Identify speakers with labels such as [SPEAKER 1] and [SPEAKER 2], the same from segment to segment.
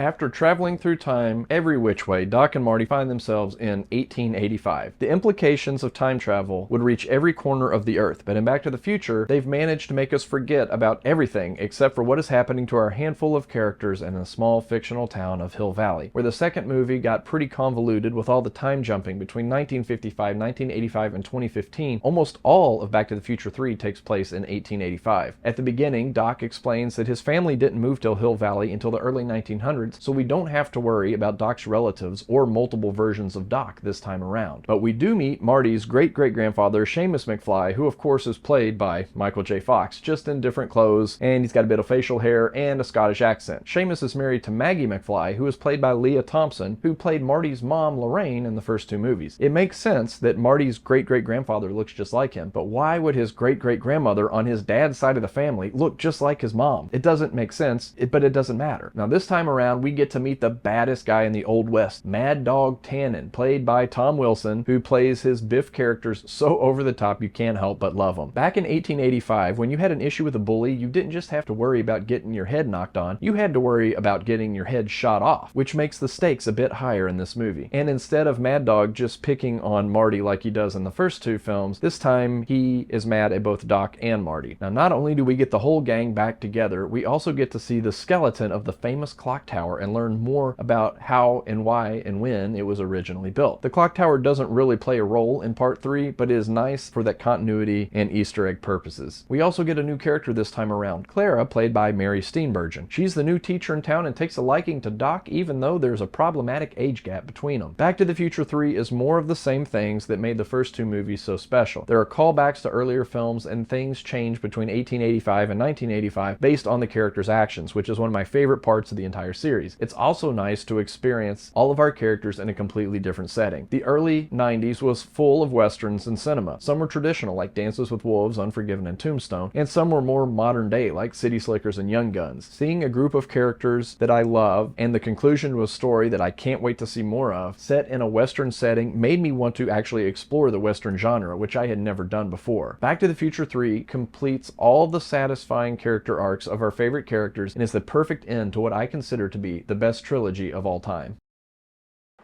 [SPEAKER 1] After traveling through time every which way, Doc and Marty find themselves in 1885. The implications of time travel would reach every corner of the Earth, but in Back to the Future, they've managed to make us forget about everything except for what is happening to our handful of characters in a small fictional town of Hill Valley, where the second movie got pretty convoluted with all the time jumping between 1955, 1985, and 2015. Almost all of Back to the Future 3 takes place in 1885. At the beginning, Doc explains that his family didn't move to Hill Valley until the early 1900s, so we don't have to worry about Doc's relatives or multiple versions of Doc this time around. But we do meet Marty's great-great-grandfather, Seamus McFly, who of course is played by Michael J. Fox, just in different clothes, and he's got a bit of facial hair and a Scottish accent. Seamus is married to Maggie McFly, who is played by Leah Thompson, who played Marty's mom, Lorraine, in the first two movies. It makes sense that Marty's great-great-grandfather looks just like him, but why would his great-great-grandmother on his dad's side of the family look just like his mom? It doesn't make sense, but it doesn't matter. Now this time around, we get to meet the baddest guy in the Old West, Mad Dog Tannen, played by Tom Wilson, who plays his Biff characters so over the top you can't help but love them. Back in 1885, when you had an issue with a bully, you didn't just have to worry about getting your head knocked on, you had to worry about getting your head shot off, which makes the stakes a bit higher in this movie. And instead of Mad Dog just picking on Marty like he does in the first two films, this time he is mad at both Doc and Marty. Now not only do we get the whole gang back together, we also get to see the skeleton of the famous clock tower and learn more about how and why and when it was originally built. The clock tower doesn't really play a role in part 3, but is nice for that continuity and Easter egg purposes. We also get a new character this time around, Clara, played by Mary Steenburgen. She's the new teacher in town and takes a liking to Doc even though there's a problematic age gap between them. Back to the Future 3 is more of the same things that made the first two movies so special. There are callbacks to earlier films and things change between 1885 and 1985 based on the characters' actions, which is one of my favorite parts of the entire series. It's also nice to experience all of our characters in a completely different setting. The early 90s was full of westerns and cinema. Some were traditional, like Dances with Wolves, Unforgiven, and Tombstone, and some were more modern day, like City Slickers and Young Guns. Seeing a group of characters that I love and the conclusion to a story that I can't wait to see more of, set in a western setting, made me want to actually explore the western genre, which I had never done before. Back to the Future 3 completes all the satisfying character arcs of our favorite characters and is the perfect end to what I consider to be the best trilogy of all time.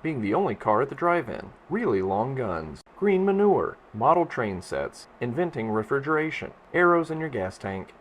[SPEAKER 1] Being the only car at the drive-in, really long guns, green manure, model train sets, inventing refrigeration, arrows in your gas tank,